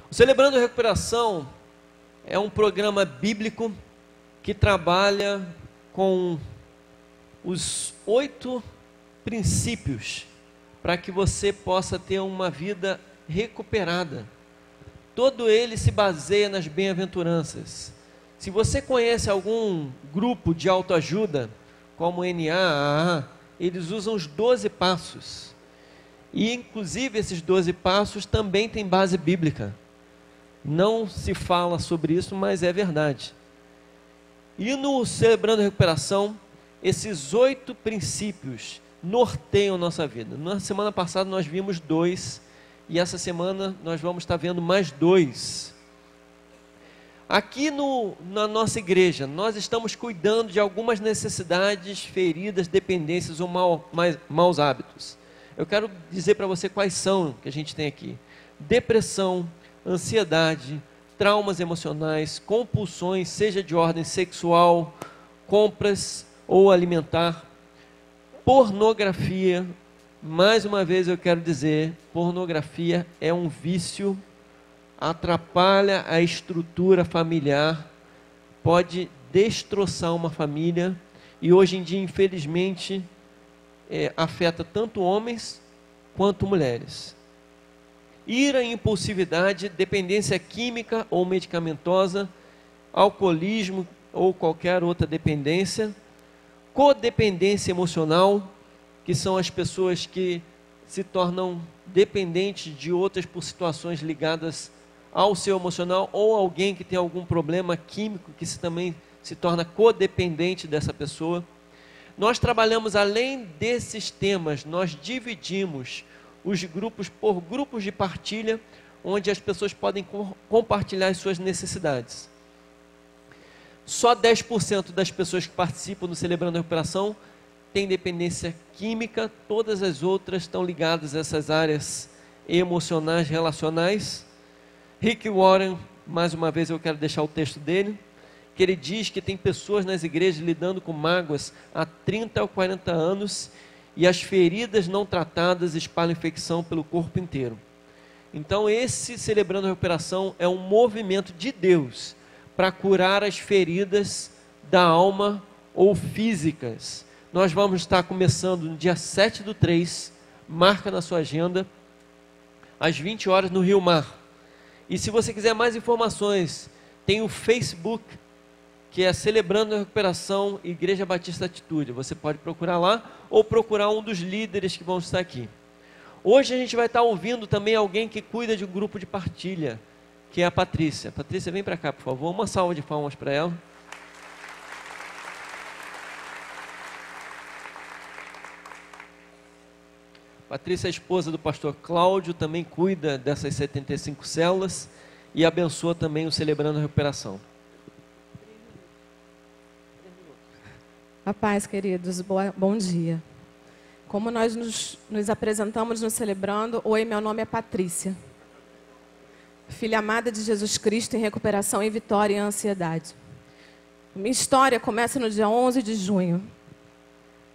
O Celebrando Recuperação é um programa bíblico que trabalha com os 8 princípios para que você possa ter uma vida recuperada. Todo ele se baseia nas bem-aventuranças. Se você conhece algum grupo de autoajuda, como NA, AA, eles usam os 12 passos. E inclusive esses 12 passos também têm base bíblica. Não se fala sobre isso, mas é verdade. E no Celebrando a Recuperação, esses 8 princípios norteiam nossa vida. Na semana passada nós vimos 2, e essa semana nós vamos estar vendo mais 2. Aqui na nossa igreja, nós estamos cuidando de algumas necessidades, feridas, dependências ou maus hábitos. Eu quero dizer para você quais são que a gente tem aqui: depressão, ansiedade, traumas emocionais, compulsões, seja de ordem sexual, compras ou alimentar, pornografia. Mais uma vez eu quero dizer, pornografia é um vício, atrapalha a estrutura familiar, pode destroçar uma família e hoje em dia, infelizmente, afeta tanto homens quanto mulheres. Ira e impulsividade, dependência química ou medicamentosa, alcoolismo ou qualquer outra dependência, codependência emocional, que são as pessoas que se tornam dependentes de outras por situações ligadas ao seu emocional, ou alguém que tem algum problema químico que também se torna codependente dessa pessoa. Nós trabalhamos além desses temas, nós dividimos os grupos por grupos de partilha, onde as pessoas podem compartilhar as suas necessidades. Só 10% das pessoas que participam do Celebrando a Recuperação têm dependência química, todas as outras estão ligadas a essas áreas emocionais, relacionais. Rick Warren, mais uma vez eu quero deixar o texto dele, que ele diz que tem pessoas nas igrejas lidando com mágoas há 30 ou 40 anos e as feridas não tratadas espalham infecção pelo corpo inteiro. Então esse Celebrando a Recuperação é um movimento de Deus para curar as feridas da alma ou físicas. Nós vamos estar começando no dia 7/3, marca na sua agenda, às 20 horas no Rio Mar. E se você quiser mais informações, tem o Facebook, que é Celebrando a Recuperação Igreja Batista Atitude. Você pode procurar lá ou procurar um dos líderes que vão estar aqui. Hoje a gente vai estar ouvindo também alguém que cuida de um grupo de partilha, que é a Patrícia. Patrícia, vem para cá, por favor. Uma salva de palmas para ela. Patrícia é a esposa do pastor Cláudio, também cuida dessas 75 células e abençoa também o Celebrando a Recuperação. A paz, queridos, bom dia. Como nós nos apresentamos no Celebrando, oi, meu nome é Patrícia, filha amada de Jesus Cristo em recuperação em vitória e ansiedade. Minha história começa no dia 11 de junho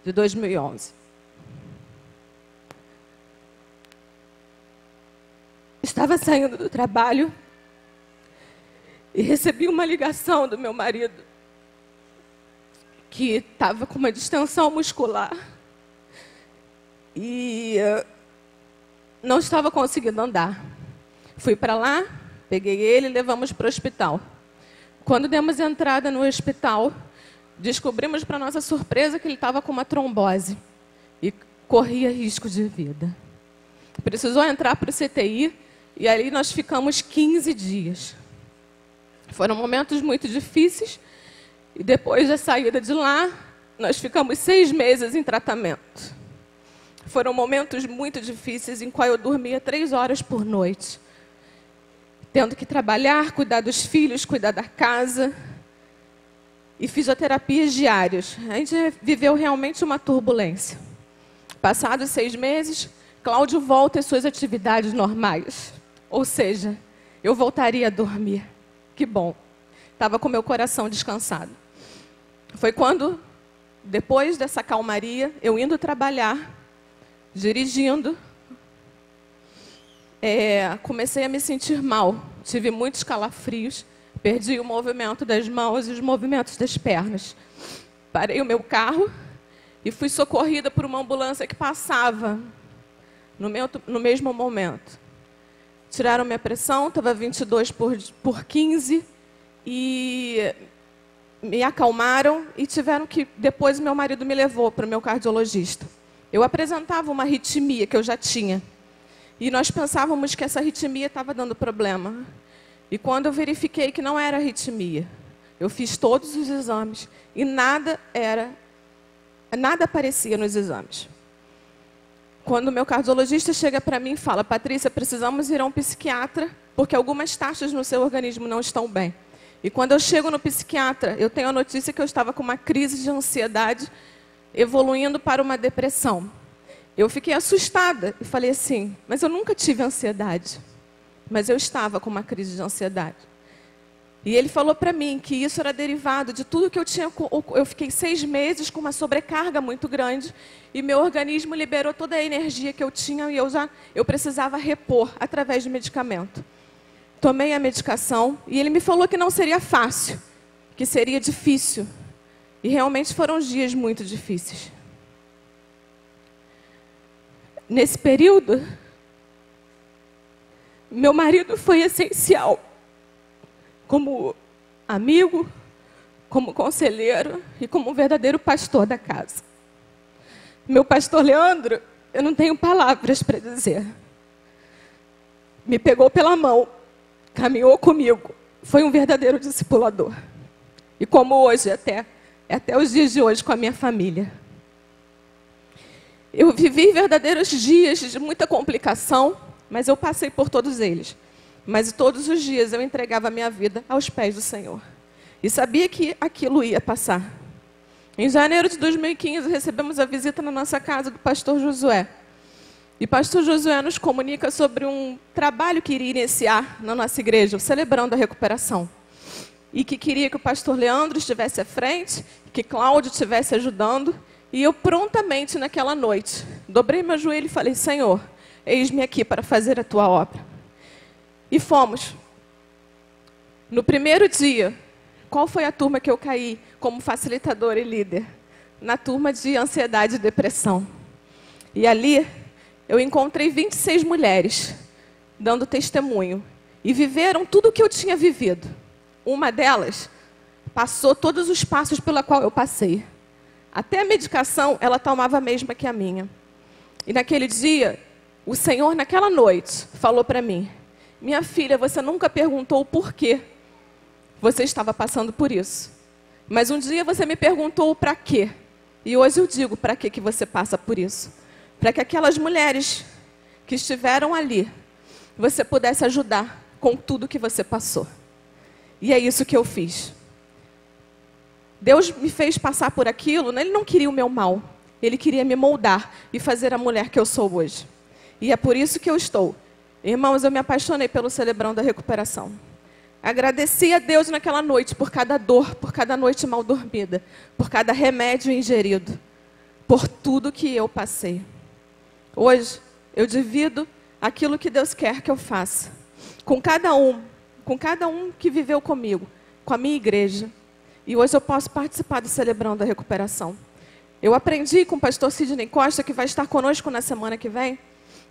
de 2011. Estava saindo do trabalho e recebi uma ligação do meu marido, que estava com uma distensão muscular e não estava conseguindo andar. Fui para lá, peguei ele e levamos para o hospital. Quando demos entrada no hospital, descobrimos para nossa surpresa que ele estava com uma trombose e corria risco de vida. Precisou entrar para o CTI e ali nós ficamos 15 dias. Foram momentos muito difíceis. E depois da saída de lá, nós ficamos 6 meses em tratamento. Foram momentos muito difíceis em qual eu dormia 3 horas por noite, tendo que trabalhar, cuidar dos filhos, cuidar da casa e fisioterapias diárias. A gente viveu realmente uma turbulência. Passados 6 meses, Cláudio volta às suas atividades normais. Ou seja, eu voltaria a dormir. Que bom. Estava com meu coração descansado. Foi quando, depois dessa calmaria, eu indo trabalhar, dirigindo, comecei a me sentir mal. tive muitos calafrios, perdi o movimento das mãos e os movimentos das pernas. Parei o meu carro e fui socorrida por uma ambulância que passava no mesmo momento. Tiraram minha pressão, estava 22 por 15, e me acalmaram e tiveram que... Depois meu marido me levou para o meu cardiologista. Eu apresentava uma arritmia que eu já tinha. E nós pensávamos que essa arritmia estava dando problema. E quando eu verifiquei que não era arritmia, eu fiz todos os exames e nada aparecia nos exames. Quando o meu cardiologista chega para mim e fala: Patrícia, precisamos ir a um psiquiatra, porque algumas taxas no seu organismo não estão bem. E quando eu chego no psiquiatra, eu tenho a notícia que eu estava com uma crise de ansiedade evoluindo para uma depressão. Eu fiquei assustada e falei assim: mas eu nunca tive ansiedade. Mas eu estava com uma crise de ansiedade. E ele falou para mim que isso era derivado de tudo que eu tinha... Eu fiquei 6 meses com uma sobrecarga muito grande e meu organismo liberou toda a energia que eu tinha e eu precisava repor através de medicamento. Tomei a medicação e ele me falou que não seria fácil, que seria difícil. E realmente foram dias muito difíceis. Nesse período, meu marido foi essencial, como amigo, como conselheiro e como um verdadeiro pastor da casa. Meu pastor Leandro, eu não tenho palavras para dizer. Me pegou pela mão, caminhou comigo, foi um verdadeiro discipulador. E como hoje, até os dias de hoje, com a minha família. Eu vivi verdadeiros dias de muita complicação, mas eu passei por todos eles. Mas todos os dias eu entregava a minha vida aos pés do Senhor. E sabia que aquilo ia passar. Em janeiro de 2015, recebemos a visita na nossa casa do pastor Josué. E pastor Josué nos comunica sobre um trabalho que iria iniciar na nossa igreja, Celebrando a Recuperação. E que queria que o pastor Leandro estivesse à frente, que Cláudio estivesse ajudando. E eu prontamente, naquela noite, dobrei meu joelho e falei: Senhor, eis-me aqui para fazer a tua obra. E fomos. No primeiro dia, qual foi a turma que eu caí como facilitadora e líder? Na turma de ansiedade e depressão. E ali, eu encontrei 26 mulheres, dando testemunho. E viveram tudo o que eu tinha vivido. Uma delas passou todos os passos pela qual eu passei. Até a medicação, ela tomava a mesma que a minha. E naquele dia, o Senhor, naquela noite, falou para mim: minha filha, você nunca perguntou o porquê você estava passando por isso. Mas um dia você me perguntou o para quê. E hoje eu digo para que você passa por isso. Para que aquelas mulheres que estiveram ali, você pudesse ajudar com tudo que você passou. E é isso que eu fiz. Deus me fez passar por aquilo, Ele não queria o meu mal. Ele queria me moldar e fazer a mulher que eu sou hoje. E é por isso que eu estou. Irmãos, eu me apaixonei pelo Celebrando a Recuperação. Agradeci a Deus naquela noite por cada dor, por cada noite mal dormida, por cada remédio ingerido, por tudo que eu passei. Hoje, eu divido aquilo que Deus quer que eu faça. Com cada um que viveu comigo, com a minha igreja. E hoje eu posso participar do Celebrando a Recuperação. Eu aprendi com o pastor Sidney Costa, que vai estar conosco na semana que vem,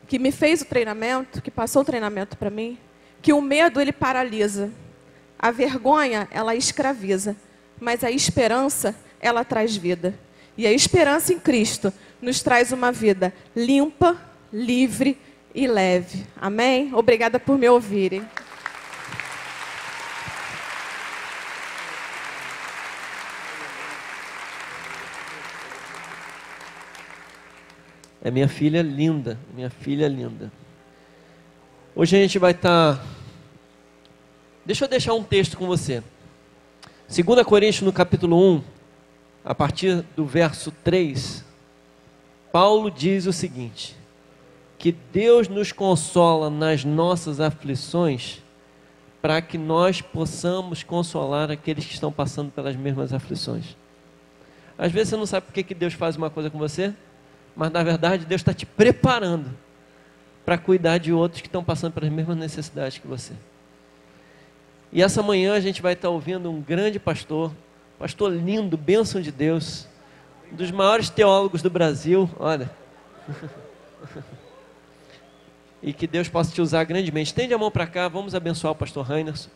que me fez o treinamento, que passou o treinamento para mim, que o medo, ele paralisa. A vergonha, ela escraviza. Mas a esperança, ela traz vida. E a esperança em Cristo nos traz uma vida limpa, livre e leve. Amém? Obrigada por me ouvirem. É minha filha linda, minha filha linda. Hoje a gente vai estar... Deixa eu deixar um texto com você. 2 Coríntios, no capítulo 1, a partir do verso 3, Paulo diz o seguinte: que Deus nos consola nas nossas aflições, para que nós possamos consolar aqueles que estão passando pelas mesmas aflições. Às vezes você não sabe por que Deus faz uma coisa com você, mas na verdade Deus está te preparando para cuidar de outros que estão passando pelas mesmas necessidades que você. E essa manhã a gente vai estar ouvindo um grande pastor lindo, bênção de Deus, um dos maiores teólogos do Brasil, olha. E que Deus possa te usar grandemente. Estende a mão para cá, vamos abençoar o pastor Rainerson.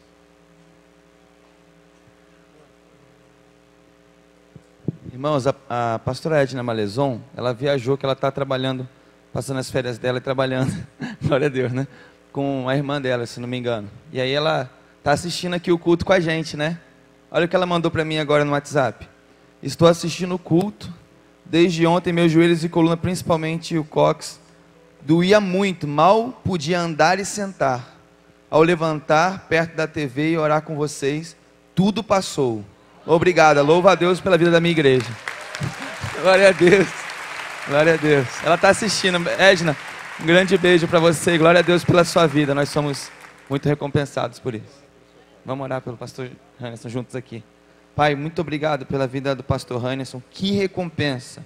Irmãos, a pastora Edna Malezon, ela viajou, que ela está trabalhando, passando as férias dela e trabalhando, glória a Deus, né? Com a irmã dela, se não me engano. E aí ela está assistindo aqui o culto com a gente, né? Olha o que ela mandou para mim agora no WhatsApp. Estou assistindo o culto, desde ontem meus joelhos e coluna, principalmente o cóccix, doía muito, mal podia andar e sentar. Ao levantar perto da TV e orar com vocês, tudo passou. Obrigada, louva a Deus pela vida da minha igreja. Glória a Deus, glória a Deus. Ela está assistindo. Edna, um grande beijo para você, glória a Deus pela sua vida. Nós somos muito recompensados por isso. Vamos orar pelo pastor Rainerson juntos aqui. Pai, muito obrigado pela vida do pastor Rainerson. Que recompensa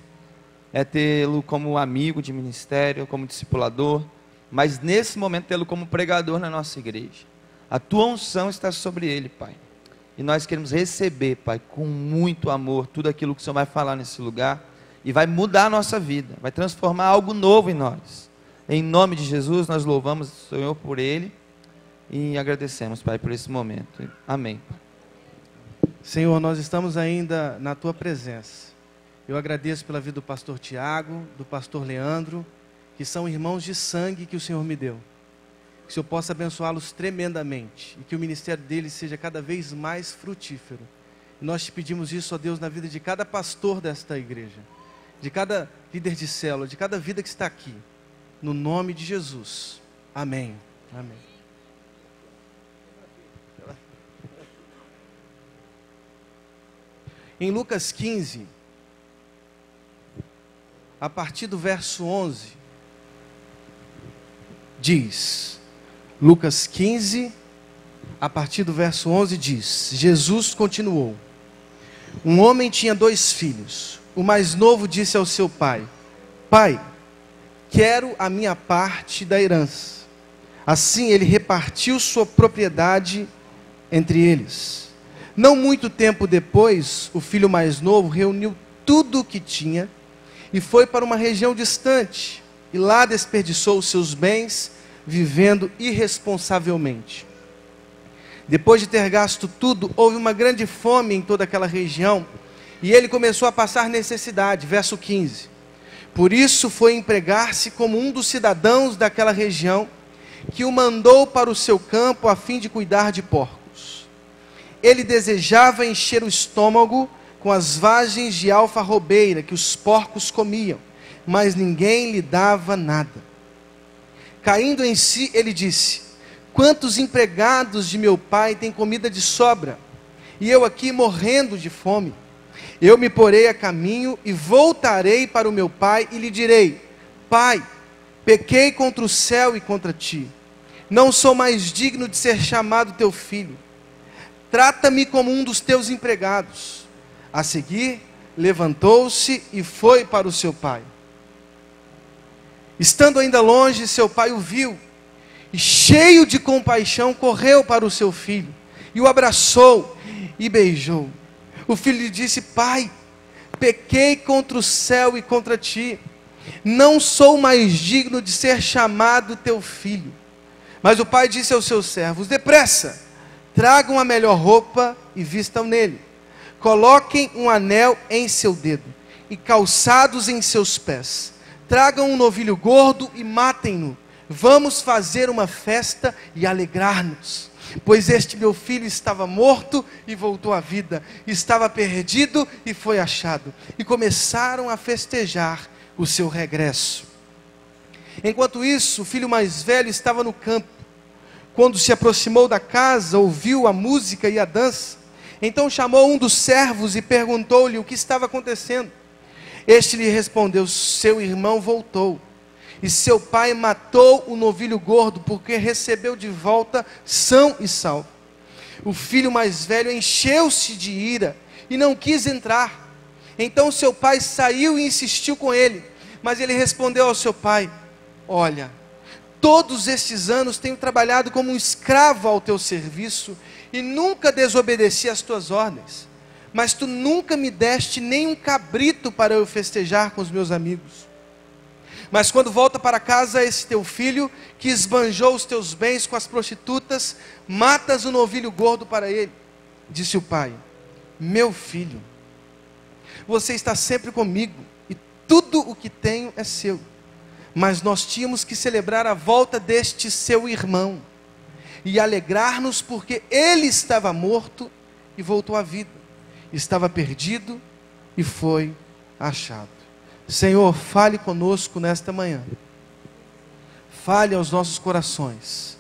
é tê-lo como amigo de ministério, como discipulador, mas nesse momento tê-lo como pregador na nossa igreja. A tua unção está sobre ele, Pai. E nós queremos receber, Pai, com muito amor, tudo aquilo que o Senhor vai falar nesse lugar. E vai mudar a nossa vida, vai transformar algo novo em nós. Em nome de Jesus, nós louvamos o Senhor por ele. E agradecemos, Pai, por esse momento. Amém. Senhor, nós estamos ainda na tua presença. Eu agradeço pela vida do pastor Tiago, do pastor Leandro, que são irmãos de sangue que o Senhor me deu. Que o Senhor possa abençoá-los tremendamente e que o ministério deles seja cada vez mais frutífero. E nós te pedimos isso, ó Deus, na vida de cada pastor desta igreja, de cada líder de célula, de cada vida que está aqui. No nome de Jesus. Amém. Amém. Em Lucas 15, a partir do verso 11, diz... Lucas 15, a partir do verso 11 diz, Jesus continuou. Um homem tinha 2 filhos. O mais novo disse ao seu pai, Pai, quero a minha parte da herança. Assim ele repartiu sua propriedade entre eles. Não muito tempo depois, o filho mais novo reuniu tudo o que tinha e foi para uma região distante. E lá desperdiçou os seus bens, vivendo irresponsavelmente. Depois de ter gasto tudo, houve uma grande fome em toda aquela região, e ele começou a passar necessidade, verso 15. Por isso foi empregar-se como um dos cidadãos daquela região, que o mandou para o seu campo a fim de cuidar de porcos. Ele desejava encher o estômago com as vagens de alfarrobeira que os porcos comiam, mas ninguém lhe dava nada. Caindo em si, ele disse, quantos empregados de meu pai têm comida de sobra, e eu aqui morrendo de fome? Eu me porei a caminho e voltarei para o meu pai e lhe direi, Pai, pequei contra o céu e contra ti, não sou mais digno de ser chamado teu filho, trata-me como um dos teus empregados. A seguir, levantou-se e foi para o seu pai. Estando ainda longe, seu pai o viu, e cheio de compaixão, correu para o seu filho, e o abraçou e beijou. O filho lhe disse, Pai, pequei contra o céu e contra ti, não sou mais digno de ser chamado teu filho. Mas o pai disse aos seus servos, depressa, tragam a melhor roupa e vistam nele, coloquem um anel em seu dedo, e calçados em seus pés, tragam um novilho gordo e matem-no. Vamos fazer uma festa e alegrar-nos. Pois este meu filho estava morto e voltou à vida. Estava perdido e foi achado. E começaram a festejar o seu regresso. Enquanto isso, o filho mais velho estava no campo. Quando se aproximou da casa, ouviu a música e a dança. Então chamou um dos servos e perguntou-lhe o que estava acontecendo. Este lhe respondeu, seu irmão voltou, e seu pai matou o novilho gordo, porque recebeu de volta são e salvo. O filho mais velho encheu-se de ira, e não quis entrar. Então seu pai saiu e insistiu com ele, mas ele respondeu ao seu pai, olha, Todos estes anos tenho trabalhado como um escravo ao teu serviço e nunca desobedeci às tuas ordens. Mas tu nunca me deste nem um cabrito para eu festejar com os meus amigos. Mas quando volta para casa esse teu filho, que esbanjou os teus bens com as prostitutas, matas um novilho gordo para ele. Disse o pai: meu filho, você está sempre comigo, e tudo o que tenho é seu. Mas nós tínhamos que celebrar a volta deste seu irmão, e alegrar-nos porque ele estava morto e voltou à vida, estava perdido e foi achado. Senhor, fale conosco nesta manhã, fale aos nossos corações,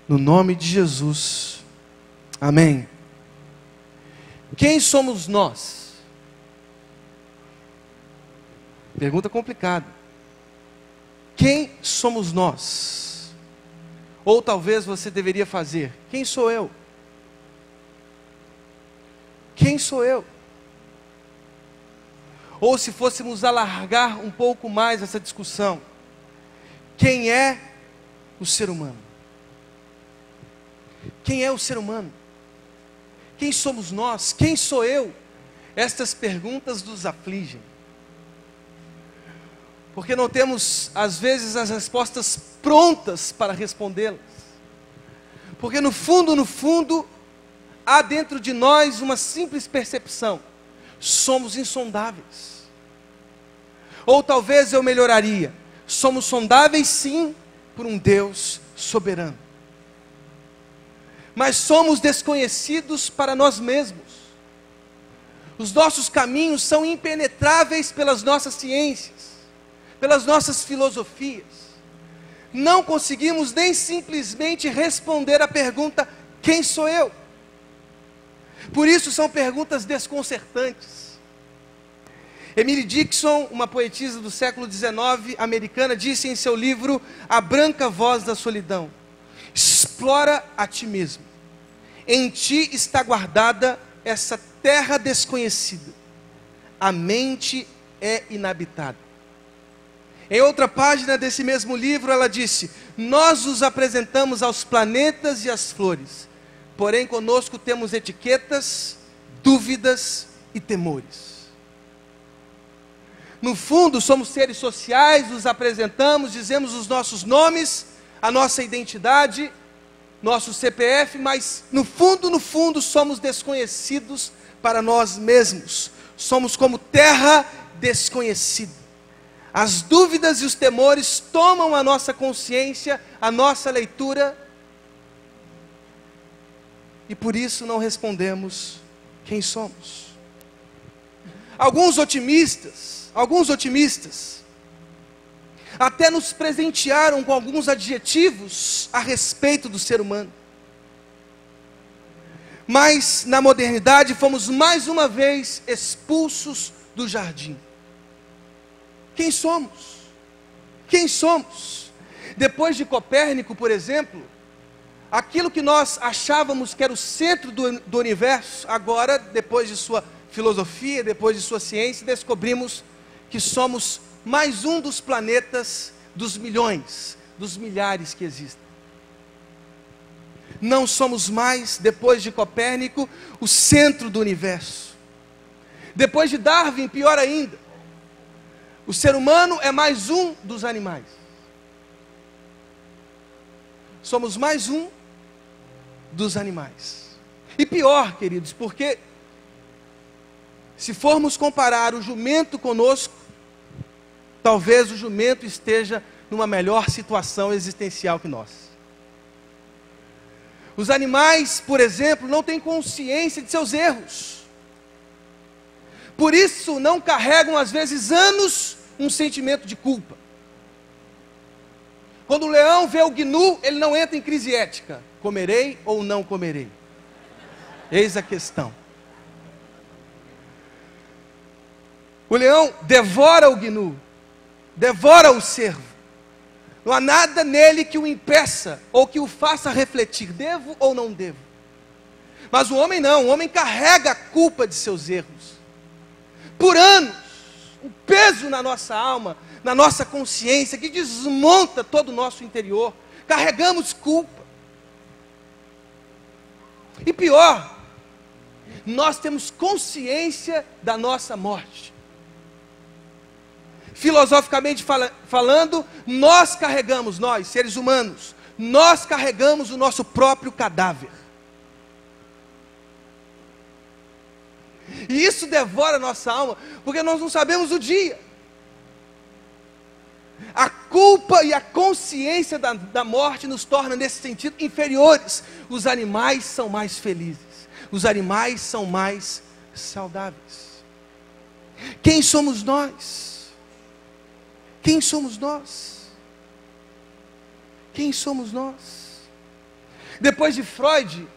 no nome de Jesus, amém. Quem somos nós? Pergunta complicada. Quem somos nós? Ou talvez você deveria fazer: quem sou eu? Quem sou eu? Ou se fôssemos alargar um pouco mais essa discussão: quem é o ser humano? Quem é o ser humano? Quem somos nós? Quem sou eu? Estas perguntas nos afligem, porque não temos às vezes as respostas prontas para respondê-las, porque no fundo, há dentro de nós uma simples percepção: somos insondáveis. Ou talvez eu melhoraria: somos sondáveis sim, por um Deus soberano, mas somos desconhecidos para nós mesmos. Os nossos caminhos são impenetráveis pelas nossas ciências, pelas nossas filosofias. Não conseguimos nem simplesmente responder à pergunta: quem sou eu? Por isso são perguntas desconcertantes. Emily Dickinson, uma poetisa do século XIX, americana, disse em seu livro A Branca Voz da Solidão: explora a ti mesmo. Em ti está guardada essa terra desconhecida. A mente é inabitada. Em outra página desse mesmo livro ela disse: nós os apresentamos aos planetas e às flores, porém conosco temos etiquetas, dúvidas e temores. No fundo somos seres sociais, nos apresentamos, dizemos os nossos nomes, a nossa identidade, nosso CPF, mas no fundo somos desconhecidos para nós mesmos. Somos como terra desconhecida. As dúvidas e os temores tomam a nossa consciência, a nossa leitura, e por isso não respondemos quem somos. Alguns otimistas até nos presentearam com alguns adjetivos a respeito do ser humano. Mas na modernidade fomos mais uma vez expulsos do jardim. Quem somos? Quem somos? Depois de Copérnico, por exemplo, aquilo que nós achávamos que era o centro do universo, agora, depois de sua filosofia, depois de sua ciência, descobrimos que somos mais um dos planetas dos milhões, dos milhares que existem. Não somos mais, depois de Copérnico, o centro do universo. Depois de Darwin, pior ainda, o ser humano é mais um dos animais. Somos mais um dos animais. E pior, queridos, porque se formos comparar o jumento conosco, talvez o jumento esteja numa melhor situação existencial que nós. Os animais, por exemplo, não têm consciência de seus erros. Por isso não carregam às vezes anos um sentimento de culpa. Quando o leão vê o gnu, ele não entra em crise ética: comerei ou não comerei? Eis a questão. O leão devora o gnu, devora o cervo. Não há nada nele que o impeça ou que o faça refletir: devo ou não devo? Mas o homem não, o homem carrega a culpa de seus erros. Por anos, um peso na nossa alma, na nossa consciência, que desmonta todo o nosso interior. Carregamos culpa. E pior, nós temos consciência da nossa morte. Filosoficamente falando, nós, seres humanos, nós carregamos o nosso próprio cadáver. E isso devora a nossa alma, porque nós não sabemos o dia. A culpa e a consciência da morte nos torna, nesse sentido, inferiores. Os animais são mais felizes. Os animais são mais saudáveis. Quem somos nós? Quem somos nós? Quem somos nós? Depois de Freud,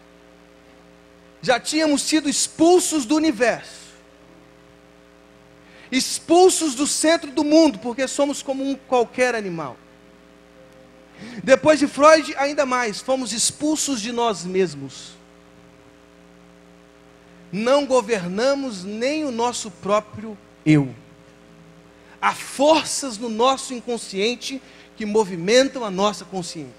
já tínhamos sido expulsos do universo. Expulsos do centro do mundo, porque somos como um qualquer animal. Depois de Freud, ainda mais, fomos expulsos de nós mesmos. Não governamos nem o nosso próprio eu. Há forças no nosso inconsciente que movimentam a nossa consciência,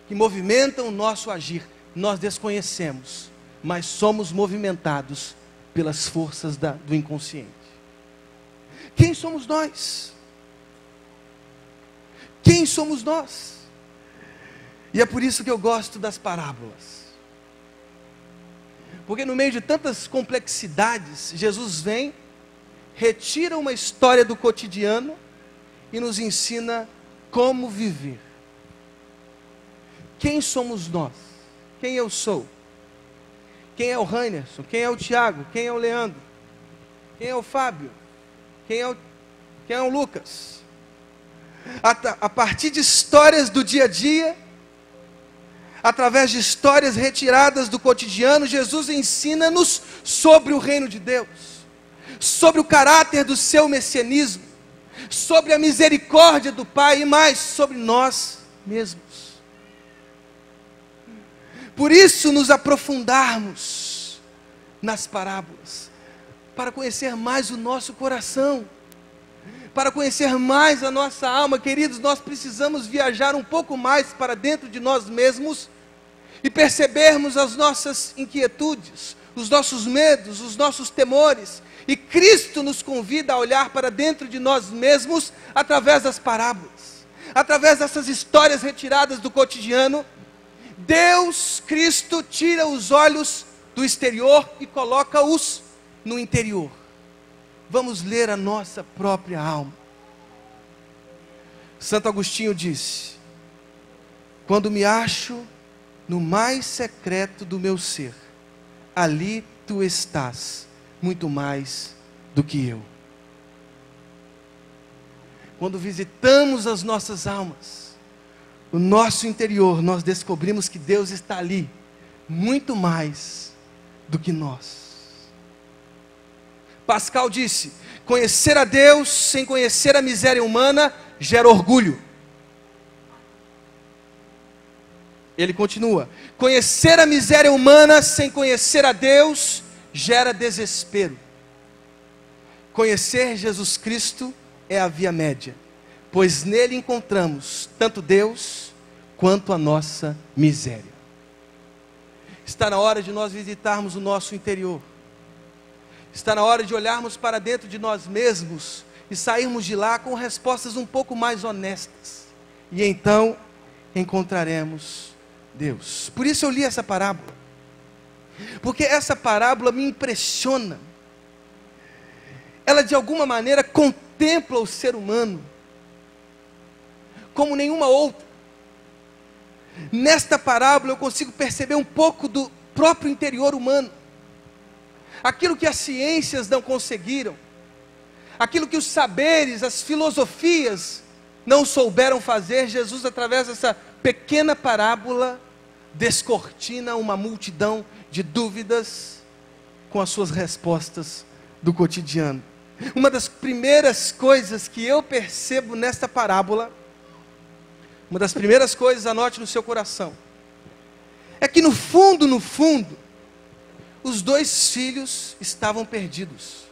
que movimentam o nosso agir. Nós desconhecemos, mas somos movimentados pelas forças do inconsciente. Quem somos nós? Quem somos nós? E é por isso que eu gosto das parábolas. Porque no meio de tantas complexidades, Jesus vem, retira uma história do cotidiano e nos ensina como viver. Quem somos nós? Quem eu sou? Quem é o Rainerson? Quem é o Tiago? Quem é o Leandro? Quem é o Fábio? Quem é o Lucas? A partir de histórias do dia a dia, através de histórias retiradas do cotidiano, Jesus ensina-nos sobre o reino de Deus, sobre o caráter do seu messianismo, sobre a misericórdia do Pai e mais, sobre nós mesmos. Por isso nos aprofundarmos nas parábolas, para conhecer mais o nosso coração, para conhecer mais a nossa alma. Queridos, nós precisamos viajar um pouco mais para dentro de nós mesmos e percebermos as nossas inquietudes, os nossos medos, os nossos temores. E Cristo nos convida a olhar para dentro de nós mesmos através das parábolas, através dessas histórias retiradas do cotidiano. Deus, Cristo, tira os olhos do exterior e coloca-os no interior. Vamos ler a nossa própria alma. Santo Agostinho disse: quando me acho no mais secreto do meu ser, ali tu estás, muito mais do que eu. Quando visitamos as nossas almas, o nosso interior, nós descobrimos que Deus está ali, muito mais do que nós. Pascal disse: conhecer a Deus sem conhecer a miséria humana gera orgulho. Ele continua: conhecer a miséria humana sem conhecer a Deus gera desespero. Conhecer Jesus Cristo é a via média, pois nele encontramos tanto Deus quanto a nossa miséria. Está na hora de nós visitarmos o nosso interior. Está na hora de olharmos para dentro de nós mesmos e sairmos de lá com respostas um pouco mais honestas. E então encontraremos Deus. Por isso eu li essa parábola, porque essa parábola me impressiona. Ela de alguma maneira contempla o ser humano como nenhuma outra. Nesta parábola eu consigo perceber um pouco do próprio interior humano. Aquilo que as ciências não conseguiram, aquilo que os saberes, as filosofias não souberam fazer, Jesus, através dessa pequena parábola, descortina uma multidão de dúvidas com as suas respostas do cotidiano. Uma das primeiras coisas que eu percebo nesta parábola, uma das primeiras coisas, anote no seu coração, é que no fundo, os dois filhos estavam perdidos.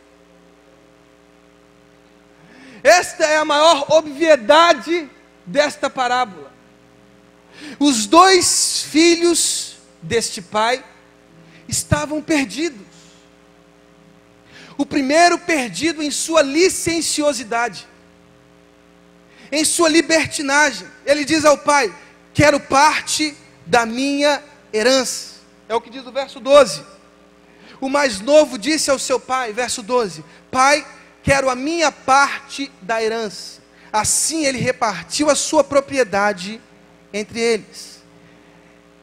Esta é a maior obviedade desta parábola. Os dois filhos deste pai estavam perdidos. O primeiro perdido em sua licenciosidade, em sua libertinagem. Ele diz ao pai: quero parte da minha herança. É o que diz o verso 12. O mais novo disse ao seu pai, verso 12: pai, quero a minha parte da herança. Assim ele repartiu a sua propriedade entre eles.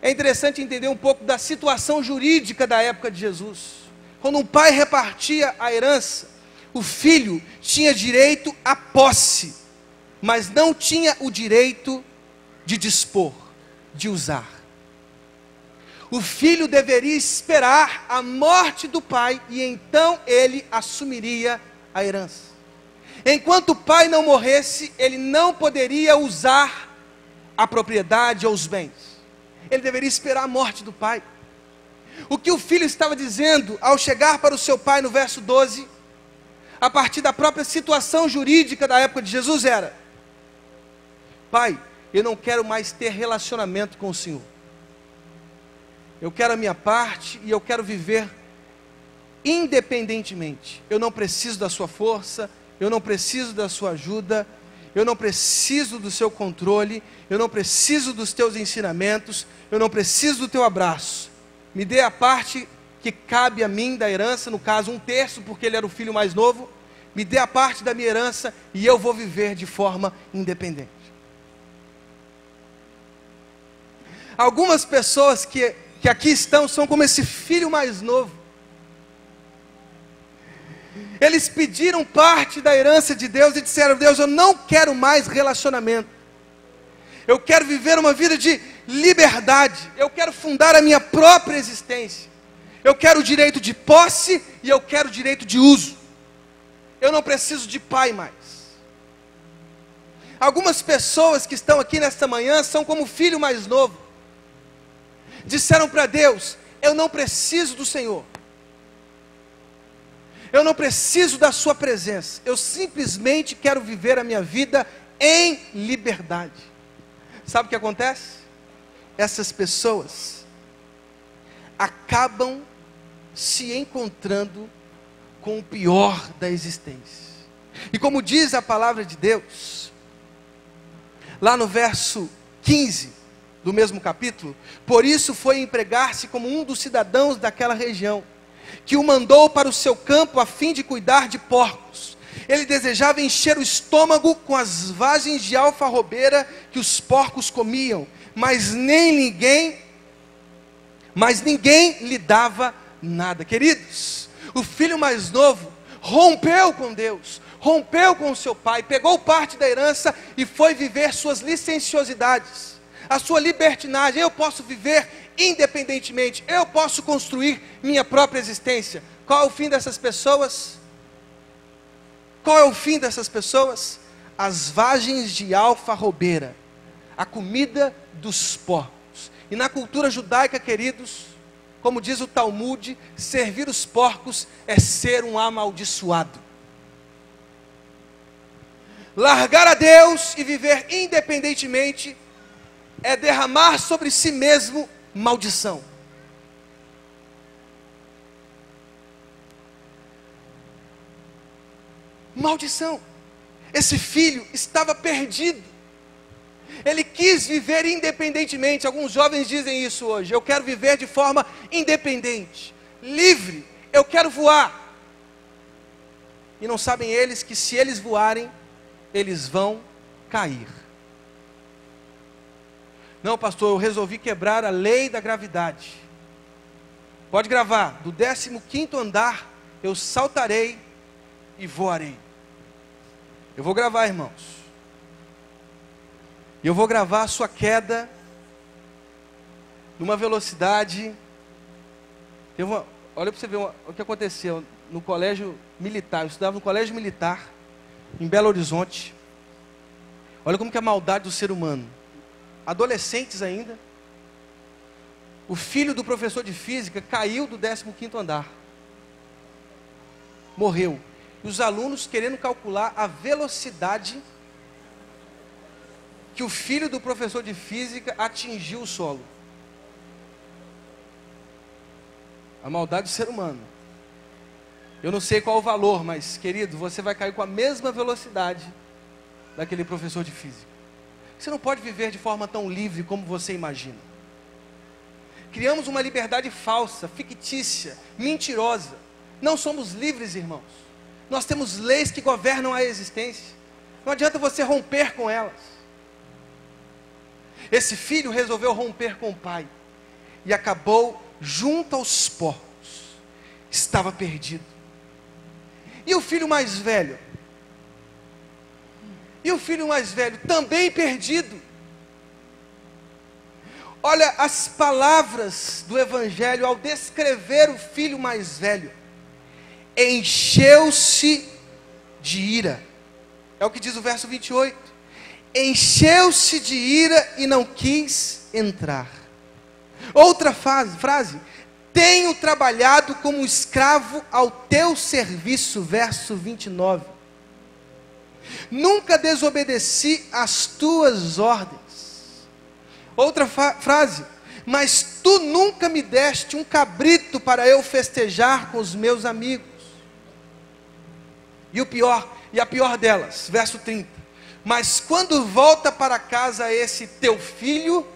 É interessante entender um pouco da situação jurídica da época de Jesus. Quando um pai repartia a herança, o filho tinha direito à posse, mas não tinha o direito de dispor, de usar. O filho deveria esperar a morte do pai e então ele assumiria a herança. Enquanto o pai não morresse, ele não poderia usar a propriedade ou os bens. Ele deveria esperar a morte do pai. O que o filho estava dizendo ao chegar para o seu pai no verso 12, a partir da própria situação jurídica da época de Jesus, era: pai, eu não quero mais ter relacionamento com o Senhor. Eu quero a minha parte e eu quero viver independentemente. Eu não preciso da sua força, eu não preciso da sua ajuda, eu não preciso do seu controle, eu não preciso dos teus ensinamentos, eu não preciso do teu abraço. Me dê a parte que cabe a mim da herança, no caso 1/3, porque ele era o filho mais novo. Me dê a parte da minha herança e eu vou viver de forma independente. Algumas pessoas que aqui estão são como esse filho mais novo. Eles pediram parte da herança de Deus e disseram: Deus, eu não quero mais relacionamento. Eu quero viver uma vida de liberdade. Eu quero fundar a minha própria existência. Eu quero o direito de posse e eu quero o direito de uso. Eu não preciso de pai mais. Algumas pessoas que estão aqui nesta manhã são como o filho mais novo. Disseram para Deus: eu não preciso do Senhor. Eu não preciso da sua presença. Eu simplesmente quero viver a minha vida em liberdade. Sabe o que acontece? Essas pessoas acabam se encontrando com o pior da existência. E como diz a palavra de Deus, lá no verso 15 do mesmo capítulo: por isso foi empregar-se como um dos cidadãos daquela região, que o mandou para o seu campo a fim de cuidar de porcos. Ele desejava encher o estômago com as vagens de alfarrobeira que os porcos comiam, mas ninguém lhe dava nada. Queridos, o filho mais novo rompeu com Deus, rompeu com o seu pai, pegou parte da herança e foi viver suas licenciosidades, a sua libertinagem. Eu posso viver independentemente, eu posso construir minha própria existência. Qual é o fim dessas pessoas? Qual é o fim dessas pessoas? As vagens de alfarrobeira, a comida dos porcos. E na cultura judaica, queridos, como diz o Talmud, servir os porcos é ser um amaldiçoado. Largar a Deus e viver independentemente é derramar sobre si mesmo maldição. Maldição. Esse filho estava perdido. Ele quis viver independentemente. Alguns jovens dizem isso hoje: eu quero viver de forma independente, livre, eu quero voar. E não sabem eles que se eles voarem, eles vão cair. Não, pastor, eu resolvi quebrar a lei da gravidade. Pode gravar: do 15º andar eu saltarei e voarei. Eu vou gravar, irmãos. E eu vou gravar a sua queda numa velocidade. Olha para você ver o que aconteceu no colégio militar. Eu estudava no colégio militar em Belo Horizonte. Olha como que é a maldade do ser humano. Adolescentes ainda. O filho do professor de física caiu do 15º andar. Morreu. e os alunos querendo calcular a velocidade que o filho do professor de física atingiu o solo. A maldade do ser humano. Eu não sei qual o valor, mas, querido, você vai cair com a mesma velocidade daquele professor de física. Você não pode viver de forma tão livre como você imagina. Criamos uma liberdade falsa, fictícia, mentirosa. Não somos livres, irmãos. Nós temos leis que governam a existência. Não adianta você romper com elas. Esse filho resolveu romper com o pai e acabou junto aos porcos. Estava perdido. E o filho mais velho? E o filho mais velho também perdido. Olha as palavras do Evangelho ao descrever o filho mais velho. Encheu-se de ira. É o que diz o verso 28. Encheu-se de ira e não quis entrar. Outra frase. Tenho trabalhado como escravo ao teu serviço, verso 29. Nunca desobedeci às tuas ordens. Outra frase. Mas tu nunca me deste um cabrito para eu festejar com os meus amigos. E a pior delas, verso 30. Mas quando volta para casa esse teu filho,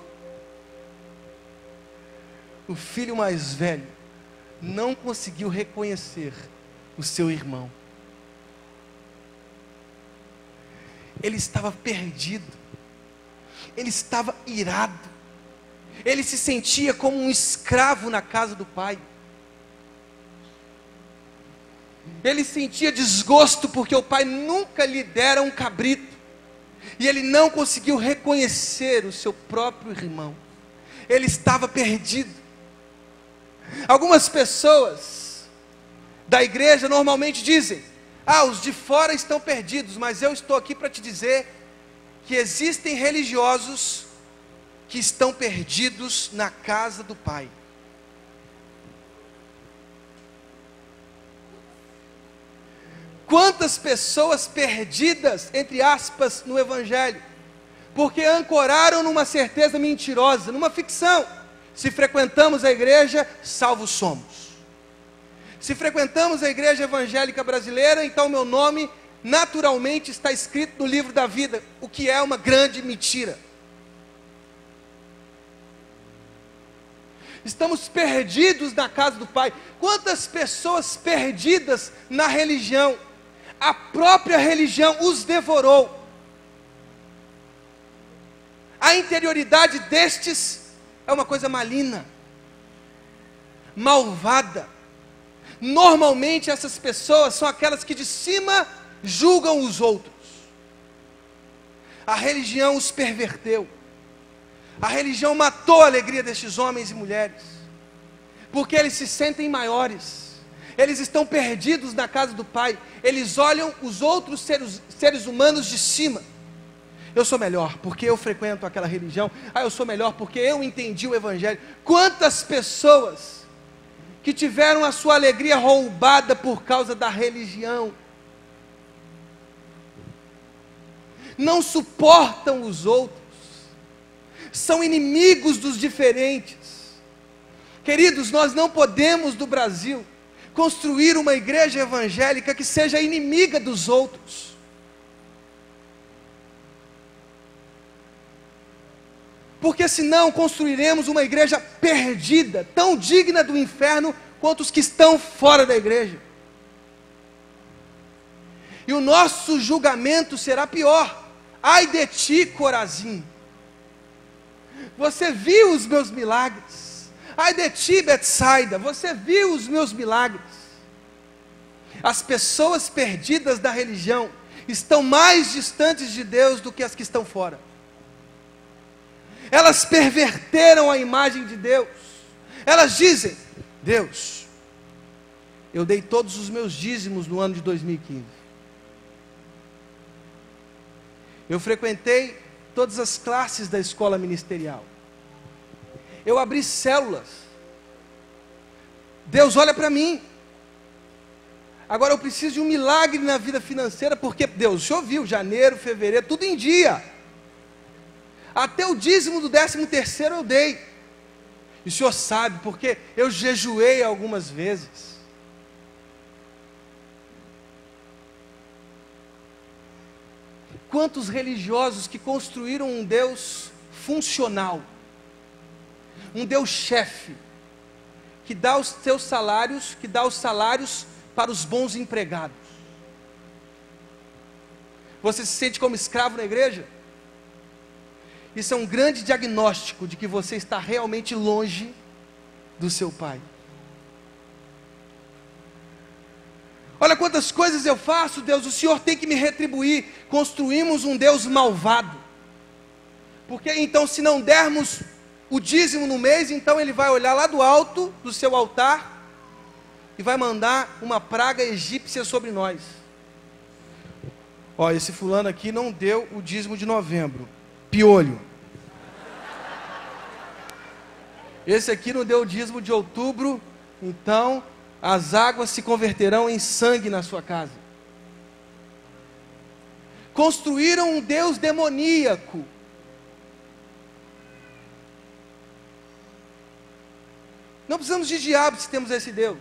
o filho mais velho não conseguiu reconhecer o seu irmão. Ele estava perdido. Ele estava irado. Ele se sentia como um escravo na casa do pai. Ele sentia desgosto porque o pai nunca lhe dera um cabrito. E ele não conseguiu reconhecer o seu próprio irmão. Ele estava perdido. Algumas pessoas da igreja normalmente dizem: os de fora estão perdidos. Mas eu estou aqui para te dizer que existem religiosos que estão perdidos na casa do Pai. Quantas pessoas perdidas, entre aspas, no Evangelho, porque ancoraram numa certeza mentirosa, numa ficção. Se frequentamos a igreja, salvos somos. Se frequentamos a igreja evangélica brasileira, então meu nome naturalmente está escrito no livro da vida, o que é uma grande mentira. Estamos perdidos na casa do Pai. Quantas pessoas perdidas na religião? A própria religião os devorou. A interioridade destes é uma coisa maligna, malvada. Normalmente essas pessoas são aquelas que de cima julgam os outros. A religião os perverteu. A religião matou a alegria destes homens e mulheres, porque eles se sentem maiores. Eles estão perdidos na casa do Pai. Eles olham os outros seres humanos de cima. Eu sou melhor porque eu frequento aquela religião. Eu sou melhor porque eu entendi o Evangelho. Quantas pessoas que tiveram a sua alegria roubada por causa da religião, não suportam os outros, são inimigos dos diferentes. Queridos, nós não podemos do Brasil construir uma igreja evangélica que seja inimiga dos outros. Porque senão construiremos uma igreja perdida, tão digna do inferno quanto os que estão fora da igreja. E o nosso julgamento será pior. Ai de ti, Corazim. Você viu os meus milagres. Ai de ti, Betsaida, você viu os meus milagres. As pessoas perdidas da religião estão mais distantes de Deus do que as que estão fora. Elas perverteram a imagem de Deus. Elas dizem: Deus, eu dei todos os meus dízimos no ano de 2015. Eu frequentei todas as classes da escola ministerial. Eu abri células. Deus olha para mim. Agora eu preciso de um milagre na vida financeira, porque Deus, o senhor viu, janeiro, fevereiro, tudo em dia. Até o dízimo do 13º eu dei. E o senhor sabe, porque eu jejuei algumas vezes. Quantos religiosos que construíram um Deus funcional, um Deus chefe, que dá os seus salários, que dá os salários para os bons empregados. Você se sente como escravo na igreja? Isso é um grande diagnóstico de que você está realmente longe do seu Pai. Olha quantas coisas eu faço, Deus, o Senhor tem que me retribuir. Construímos um Deus malvado. Porque então, se não dermos o dízimo no mês, então Ele vai olhar lá do alto do seu altar e vai mandar uma praga egípcia sobre nós. Ó, esse fulano aqui não deu o dízimo de novembro. Piolho. Esse aqui não deu o dízimo de outubro, então as águas se converterão em sangue na sua casa. Construíram um Deus demoníaco. Não precisamos de diabo se temos esse Deus.